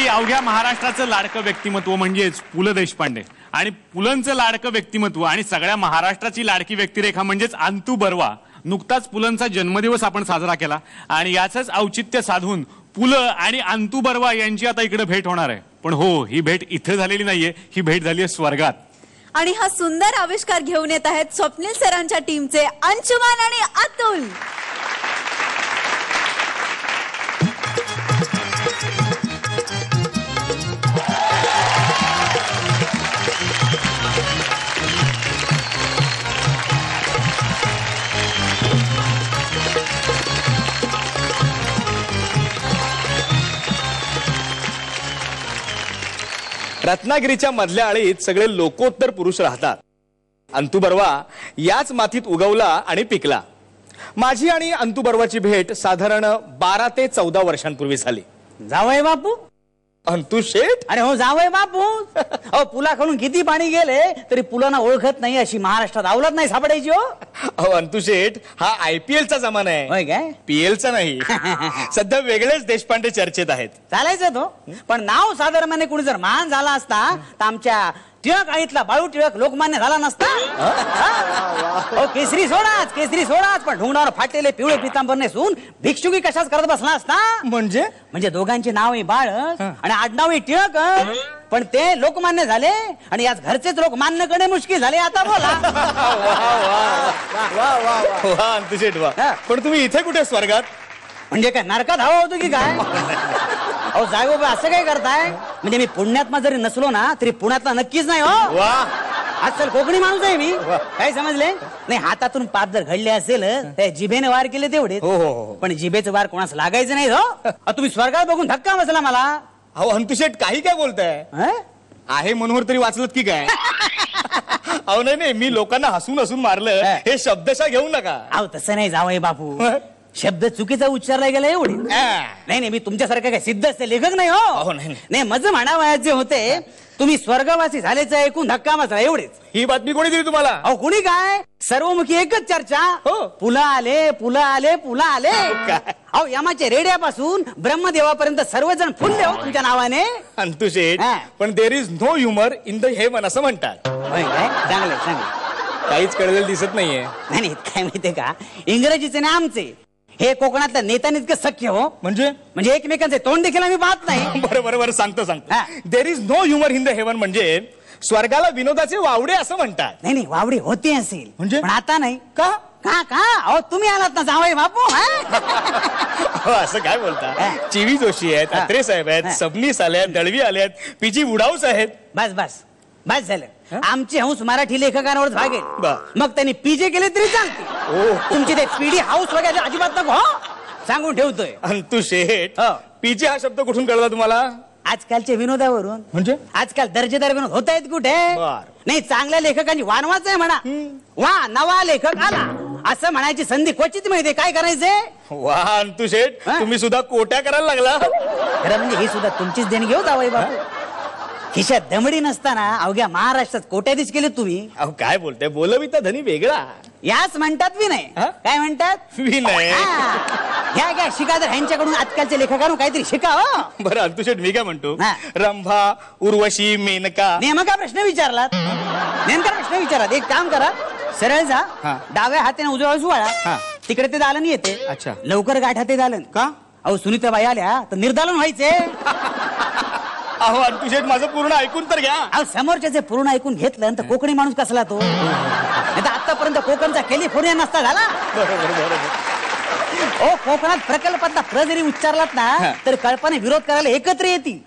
अवघ्या महाराष्ट्राचं लाडकं व्यक्तिमत्व म्हणजेच पु ल देशपांडे आणि पुलंचं लाडकं व्यक्तिमत्व आणि सगळ्या महाराष्ट्राची लाडकी व्यक्तिरेखा म्हणजेच अंतू बर्वा. नुकताच पुलंचा जन्मदिवस आपण साजरा केला आणि याचंच औचित्य साधून पुल आणि अंतू बर्वा यांची आता इकडे भेट होणार आहे. पण हो, ही भेट इथे झालेली नाहीये, ही भेट झाली आहे स्वर्गात. आणि हा सुंदर आविष्कार घेऊन येत आहेत स्वप्नील सरांच्या टीमचे अंशुमान आणि अतुल. रत्नागिरीच्या मधल्या आळीत सगळे लोकोत्तर पुरुष राहतात. अंतू बर्वा याच मातीत उगवला आणि पिकला. माझी आणि अंतू बर्वाची भेट साधारण 12 ते 14 वर्षांपूर्वी झाली. जावई बापू. अंतू शेठ. अरे हो जावई बापू. अहो पुलाखालून किती पाणी गेले तरी पुलांना ओळखत नाही अशी महाराष्ट्रात आवलत नाही सापडायची. हो अहो अंतू शेठ, हा IPL चा जमाना आहे. होय काय? PL चा नाही. सध्या वेगळेच देशपांडे चर्चेत आहेत. चालायचं तो, पण नाव साधारण कुणी जर महान झाला असता तर आमच्या टिळक आळीतला बाळू टिळक लोकमान्य झाला नसता. केसरी सोडाच पण ढोंगणावर फाटलेले पिवळे पितांबर नेसून भिक्षुकी कशाच करत बसला असता. म्हणजे दोघांचे नावही बाळ आणि आडनावही टिळक, पण ते लोकमान्य झाले आणि याच घरचेच लोक मान्य करणे मुश्किल झाले. आता बोला. वा अंतू शेठ वा. पण तुम्ही इथे कुठे स्वर्गात? म्हणजे काय नरकात हवा होतो की काय? अहो जाय बाबा, असं काय करताय? म्हणजे मी पुण्यात्मा जरी नसलो ना तरी पुण्यातला नक्कीच नाही. हो वा, आजकाल कोकणी माणूस आहे मी. काय समजले? नाही, हातातून पाप जर घडले असेल तर जिभेने वार केले तेवढे. पण जिभेचं वार कोणास लागायचं नाही. हो तुम्ही स्वर्गात बघून धक्का बसला मला. अहो अंतू शेठ, काही काय बोलताय? आहे मनोहर तरी वाचलत की काय? अहो नाही, मी लोकांना हसून हसून मारलं हे शब्दशः घेऊ नका. अहो तसं नाही जावई बापू, शब्द चुकीचा उच्चारला गेला एवढे. नाही, मी तुमच्यासारखं काय सिद्ध असते लेखक नाही. हो नाही, माझं म्हणावयाचे होते तुम्ही स्वर्गवासी झाल्याचं ऐकून धक्का बसला एवढेच. ही बातमी कोणी दिली तुम्हाला? अहो कुणी काय, सर्वमुखी एकच चर्चा. पुला आले. अहो यमाच्या रेड्यापासून ब्रह्मदेवापर्यंत सर्वजण फुलले हो तुमच्या नावाने. अंतू शेठ, पण there is no humour in the heaven असं म्हणतात. चांगलं काहीच कळलेलं दिसत नाहीये. नाही काय माहितीये का, इंग्रजीचे ना आमचे हे कोकणातल्या नेत्याने इतकं सख्य. हो म्हणजे एकमेकांचे तोंड देखील आम्ही पाहत नाही. बरोबर सांगतो. There is no humour in the heaven म्हणजे स्वर्गाला विनोदाचे वावडे असं म्हणतात. नाही, वावडे होते असेल म्हणजे, पण आता नाही. का? अहो तुम्ही आलात ना जावई बापू. असं काय बोलता? चिवी जोशी आहेत, अत्रे साहेब आहेत, सबनीस आल्यात, दळवी आल्यात, PG वुडाऊस आहेत. बस झालं. आमची हौस मराठी लेखकांवरच भागेल. मग त्यांनी PJ केले तरी चालते. तुमची ते PD हाऊस वगैरे अजिबात नको. सांगून ठेवतोय. अंतू शेठ, PJ हा शब्द कुठून कळला तुम्हाला? आजकालच्या विनोदावरून. म्हणजे आजकाल दर्जेदार विनोद होत आहेत कुठे? नाही, चांगल्या लेखकांची वानवाच आहे म्हणा. वा, नवा लेखक आला असं म्हणायची संधी क्वचित मिळते. काय करायचंय? वा अंतू शेठ, तुम्ही सुद्धा कोट्या करायला लागला. खरं म्हणजे ही सुद्धा तुमचीच देणगी हो जावई बापू. खिशात दमडी नसताना अवघ्या महाराष्ट्रात कोट्याधीश केले तुम्ही. अहो काय बोलताय, बोलविता धनी वेगळा. याच म्हणतात विनय. काय म्हणतात? विनय. घ्या शिका तर ह्यांच्याकडून आजकालच्या लेखकांना काहीतरी शिका. हो बरं अंतू शेठ, मी काय म्हणतो, रंभा, उर्वशी, मेनका. नेमका प्रश्न विचारलात. एक काम करा, सरळ जा, डाव्या हाताने उजव्या बाजूस वळा, तिकडे ते दालन येते. अच्छा, लवकर गाठा ते दालन. का? अहो सुनीताबाई आल्या तर निर्दालन व्हायचे. अहो अंतू शेठ, माझं पूर्ण ऐकून तर घ्या. अहो समोरच्याचे पूर्ण ऐकून घेतलं तर कोकणी माणूस कसला तो? आतापर्यंत कोकणचा कॅलिफोर्निया नसता झाला. ओ कोकणात प्रकल्पातला प्र जरी उच्चारलात ना तर कल्पना विरोध करायला एकत्र येतील.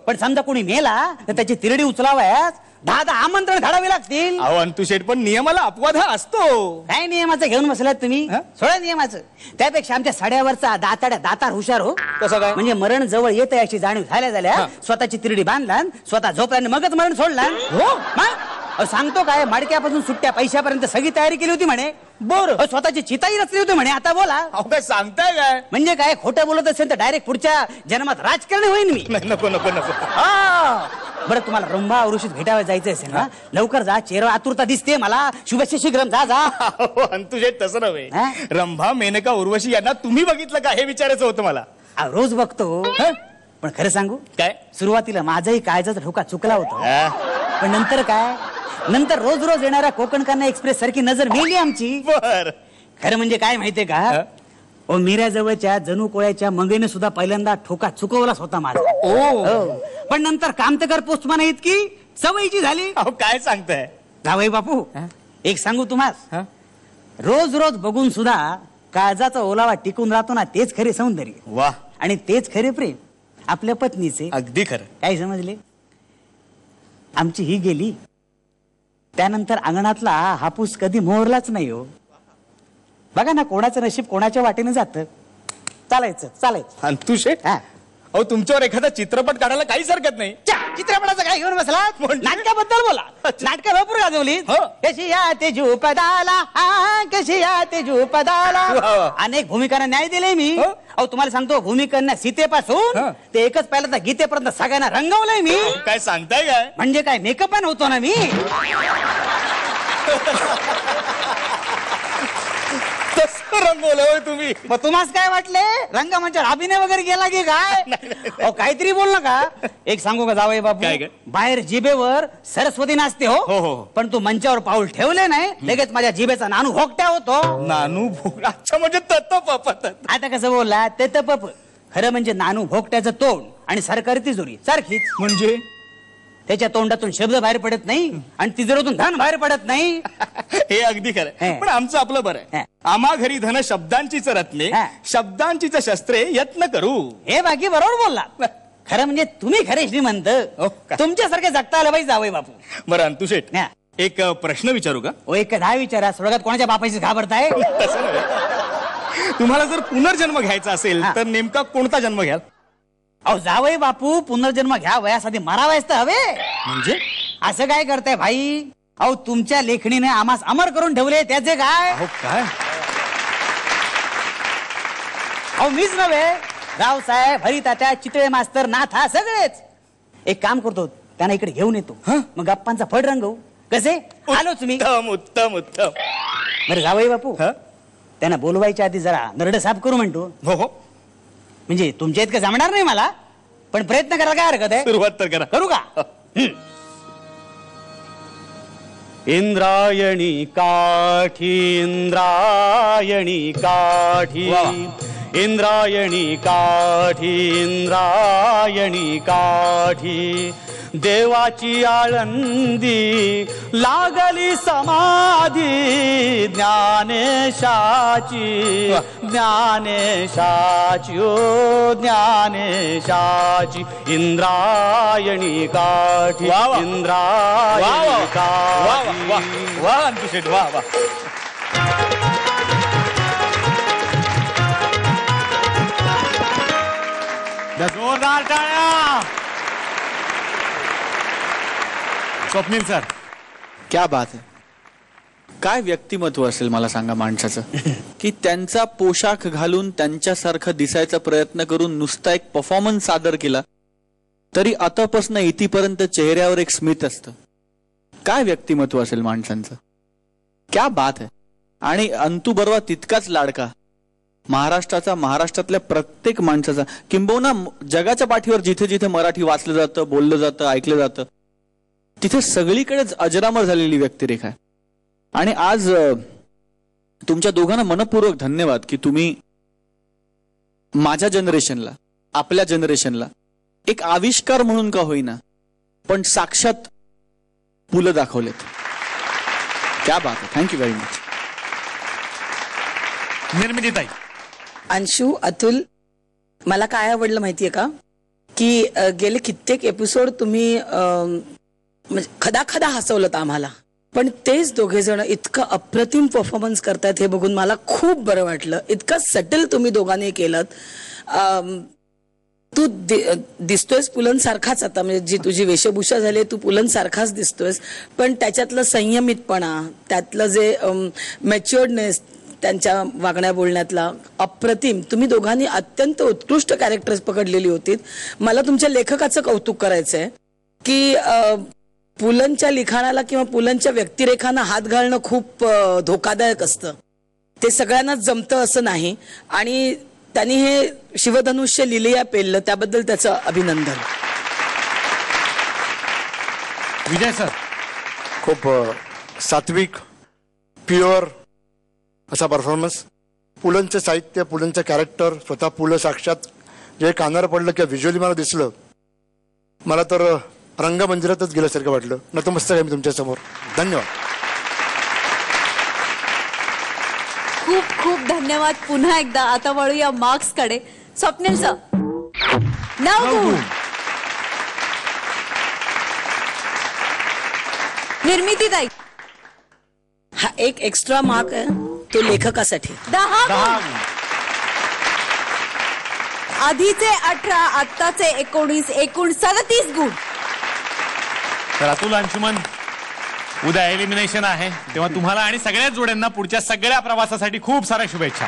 पण समजा कोणी मेला तर त्याची तिरडी उचलावयास 10 आमंत्रण धाडावे लागतील. अहो अंतू शेठ, पण नियमाला अपवाद हा असतो. काय नियमाचं घेऊन बसलात तुम्ही? सोळा नियमाचं. त्यापेक्षा आमच्या साड्यावरचा दातार हुशार हो. कसं काय? म्हणजे मरण जवळ येत याची जाणीव झाल्या स्वतःची तिरडी बांधला, स्वतः झोपल्याने मगच मरण सोडला. हो सांगतो काय, मडक्यापासून सुट्ट्या पैशापर्यंत सगळी तयारी केली होती म्हणे. बरं, स्वतःची चिताही रचली होती म्हणे. आता बोला. अहो काय सांगताय काय? म्हणजे काय, खोटं बोलत असेल तर डायरेक्ट पुढच्या जन्मात राजकारणी होईन मी. नको. बरं, तुम्हाला रंभा उर्वशीत भेटायला जायचं असेल ना, लवकर जा. चेहरा आतुरता दिसते मला. शुभेच्छा शीघ्रम. जा. अंतू शेठ, तसं नव्हे. रंभा, मेनका, उर्वशी यांना तुम्ही बघितलं का हे विचारायचं होतं मला. रोज बघतो. पण खरं सांगू काय सुरुवातीला माझाही काळजाचा ठोका चुकला होता पण नंतर काय नंतर रोज रोज येणाऱ्या कोकण कन्या एक्सप्रेस सारखी नजर मेली आमची बर खरं म्हणजे काय माहितीये का ओ मीराजवळच्या जणू कोळ्याच्या मंगेने सुद्धा पहिल्यांदा ठोका चुकवलाच होता माझा हो. पण नंतर कामतकर पोस्टमन इतकी सवयीची झाली अहो काय सांगताय जावई बापू एक सांगू तुम्हाला रोज रोज बघून सुद्धा काळजाचा ओलावा टिकून राहतो ना तेच खरे सौंदर्य वा आणि तेच खरे प्रेम आपल्या पत्नीचे अगदी खरं काय समजले आमची ही गेली त्यानंतर अंगणातला हापूस कधी मोहरलाच नाही हो बघा ना कोणाचं नशीब कोणाच्या वाटेने जात चालायचं अंतू शेठ अहो तुमच्यावर एखादा चित्रपट काढायला काहीच हरकत नाही चित्रपटाचं काय घेऊन बसला नाटकाबद्दल बोला नाटक भरपूर गाजवली कशी या तेजू पदाला अनेक भूमिकांना न्याय दिले मी अहो तुम्हाला सांगतो भूमिकांना सीतेपासून ते एकच पहिल्यांदा गीतेपर्यंत सगळ्यांना रंगवलंय मी काय सांगताय काय म्हणजे काय मेकअप पण होतो ना मी रंगवलं तुम्ही मग तुम्हाला काय वाटले रंगमंचावर अभिनय वगैरे गेला की काय अहो काहीतरी बोल नका एक सांगू का जावई बापू काय? बाहेर जिभेवर सरस्वती नाचते हो. पण तू मंचावर पाऊल ठेवले नाही लगेच माझ्या जिभेचा नानू भोगट्या होतो नानू भोग अच्छा म्हणजे तत्व पापत आता कसं बोलला ते तर पप खरं म्हणजे नानू भोगट्याचं तोंड आणि सरकारी तिजोरी सारखीच म्हणजे त्याच्या तोंडातून शब्द बाहेर पडत नाही आणि तिजोरीतून धन बाहेर पडत नाही हे अगदी खरं पण आमचं आपलं बरं आहे आम्हा घरी धन शब्दांचीच रत्ने शब्दांचीच शस्त्रे यत्न करू हे बाकी बरोबर बोलला खरं म्हणजे तुम्ही खरे श्रीमंत तुमच्यासारखे जगता आलं पाहिजे जावई बापू बरं अंतू शेठ एक प्रश्न विचारू का ओ एक दहा विचारा स्वर्गात कोणाच्या बापाशी घाबरताय तसं नव्हे. तुम्हाला जर पुनर्जन्म घ्यायचा असेल तर नेमका कोणता जन्म घ्याल अहो जावई बापू पुनर्जन्म घ्या वयासाठी मरावायच तर हवे म्हणजे असं काय करताय भाई अहो तुमच्या लेखणीने आम्हास अमर करून ठेवले त्याचे काय काय अहो मीच नव्हे रावसाहेब हरितात्या चितळे मास्तर नाथा सगळेच एक काम करतो त्यांना इकडे घेऊन येतो मग गप्पांचा फड रंगवू कसे आलोच मी उत्तम बरं जावई बापू त्यांना बोलवायच्या आधी जरा नरड साफ करू म्हणतो हो म्हणजे तुमच्या इतकं जमणार नाही मला पण प्रयत्न करायला काय हरकत आहे सुरुवात तर करा करू का इंद्रायणी काठी इंद्रायणी काठी इंद्रायणी काठी इंद्रायणी काठी देवाची आळंदी लागली समाधी ज्ञानेशाची ओ ज्ञानेशाची इंद्रायणी काठी इंद्रायणी काठी वा अंतू शेठ वा जोरदार टाळ्या स्वप्नील सर क्या बात है काय व्यक्तिमत्व असेल मला सांगा माणसाचं की त्यांचा पोशाख घालून त्यांच्यासारखं दिसायचा प्रयत्न करून नुसता एक परफॉर्मन्स सादर केला तरी आतापासून इथपर्यंत चेहऱ्यावर एक स्मित असतं काय व्यक्तिमत्व असेल माणसांचं क्या बात है आणि अंतू बर्वा तितकाच लाडका महाराष्ट्रातल्या प्रत्येक माणसाचा किंबहुना जगाच्या पाठीवर जिथे जिथे मराठी वाचलं जातं बोललं जातं ऐकलं जातं तिथे सगळीकडेच अजरामर झालेली व्यक्तिरेखा आहे आणि आज तुमच्या दोघांना मनपूर्वक धन्यवाद की तुम्ही माझ्या जनरेशनला आपल्या जनरेशनला एक आविष्कार म्हणून का होईना पण साक्षात पुलं दाखवलेत क्या बात आहे थँक्यू व्हेरी मच निर्मितीताई अंशू अतुल मला काय आवडलं माहितीये का की गेले कित्येक एपिसोड तुम्ही म्हणजे खदा हसवलं आम्हाला पण तेच दोघे जण इतकं अप्रतिम परफॉर्मन्स करतायत हे बघून मला खूप बरं वाटलं इतकं सटल तुम्ही दोघांनी केलं तू दिसतोयस पुलंसारखाच आता म्हणजे जी तुझी वेशभूषा झाली तू पुलंसारखाच दिसतोयस पण त्याच्यातलं संयमितपणा त्यातलं जे मॅच्युअर्डनेस त्यांच्या वागण्या बोलण्यातला अप्रतिम तुम्ही दोघांनी अत्यंत उत्कृष्ट कॅरेक्टर्स पकडलेली होती मला तुमच्या लेखकाचं कौतुक करायचंय की पुलंच्या लिखाणाला किंवा पुलंच्या व्यक्तिरेखांना हात घालणं खूप धोकादायक असतं ते सगळ्यांनाच जमतं असं नाही आणि त्यांनी हे शिवधनुष्य लिलिया पेललं त्याबद्दल त्याचं अभिनंदन. विजय सर. खूप सात्विक प्युअर असा परफॉर्मन्स. पुलंचं साहित्य, पुलंचं कॅरेक्टर, स्वतः पुलं साक्षात जे कानावर पडलं किंवा व्हिज्युअली मला दिसलं, मला तर रंगमंदिरातच गेल्यासारखं वाटलं. नतमस्तक आहे मी तुमच्यासमोर. धन्यवाद. खूप खूप धन्यवाद पुन्हा एकदा. आता वळूया मार्क्स कडे. स्वप्नील सर 9 गुण. निर्मिती ताई हा एक एक्स्ट्रा मार्क आहे तो लेखकासाठी. 10 गुण. आधीचे 18, आत्ताचे 19, एकूण 37 गुण. तर अतुल, अंशुमन, उद्या एलिमिनेशन आहे, तेव्हा तुम्हाला आणि सगळ्याच जोड्यांना पुढच्या सगळ्या प्रवासासाठी खूप साऱ्या शुभेच्छा.